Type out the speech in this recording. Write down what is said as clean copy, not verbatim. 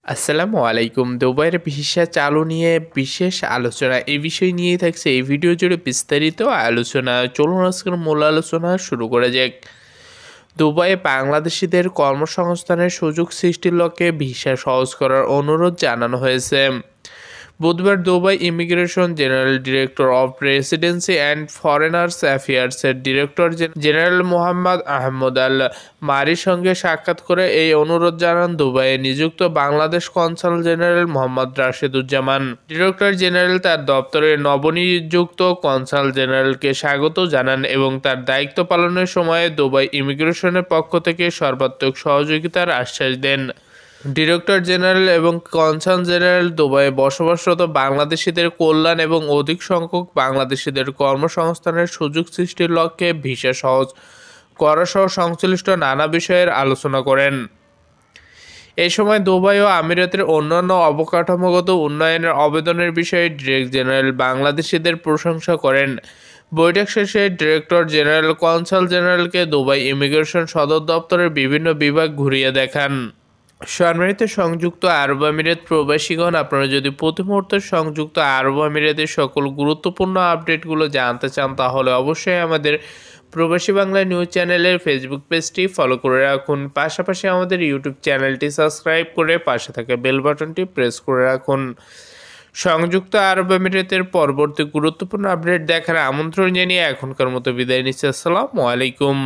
আসসালামু আলাইকুম। দুবাইয়ের ভিসা চালু নিয়ে বিশেষ আলোচনা। এই বিষয় নিয়েই থাকছে এই ভিডিও জুড়ে বিস্তারিত আলোচনা। চলুন আজকের মূল আলোচনা শুরু করা যাক। দুবাইয়ে বাংলাদেশিদের কর্মসংস্থানের সুযোগ সৃষ্টির লক্ষ্যে ভিসা সহজ করার অনুরোধ জানানো হয়েছে। বুধবার Dubai immigration general director of residency and foreigners অ্যাফেয়ার্সের director general Mohammad Ahmad Al মারির সঙ্গে সাক্ষাৎ করে এই অনুরোধ জানান দুবাইয়ে নিযুক্ত Bangladesh consul general Mohammad Rasheduzzaman. Director general তার দপ্তরে নবনিযুক্ত কনসাল জেনারেলকে স্বাগত জানান এবং তার দায়িত্ব পালনের সময়ে দুবাই ইমিগ্রেশনের পক্ষ থেকে সর্বাত্মক সহযোগিতার আশ্বাস দেন। ডিরেক্টর জেনারেল এবং কনসাল জেনারেল দুবাইয়ে বসবাসরত বাংলাদেশিদের কল্যাণ এবং অধিক সংখ্যক বাংলাদেশিদের কর্মসংস্থানের সুযোগ সৃষ্টির লক্ষ্যে ভিসা সহজ করাসহ সংশ্লিষ্ট নানা বিষয়ের আলোচনা করেন। এই সময় দুবাই ও আমিরাতের অন্যান্য অবকাঠামোগত উন্নয়নের আবেদনের বিষয়ে ডিরেক্টর জেনারেল বাংলাদেশিদের প্রশংসা করেন। বৈঠক শেষে ডিরেক্টর জেনারেল কনসাল জেনারেলকে দুবাই ইমিগ্রেশন সদর দপ্তরের বিভিন্ন বিভাগ ঘুরিয়ে দেখান। সম্মানিত সংযুক্ত আরব আমিরাত প্রবাসীগণ, আপনারা যদি প্রতি মুহূর্তে সংযুক্ত আরব আমিরাতের সকল গুরুত্বপূর্ণ আপডেটগুলো জানতে চান তাহলে অবশ্যই আমাদের প্রবাসী বাংলা নিউজ চ্যানেলের ফেসবুক পেজটি ফলো করে রাখুন। পাশাপাশি আমাদের ইউটিউব চ্যানেলটি সাবস্ক্রাইব করে পাশে থাকা বেল বাটনটি প্রেস করে রাখুন। সংযুক্ত আরব আমিরাতের পরবর্তী গুরুত্বপূর্ণ আপডেট দেখার আমন্ত্রণ জানিয়ে এখনকার মতো বিদায় নিচ্ছি। আসসালামু আলাইকুম।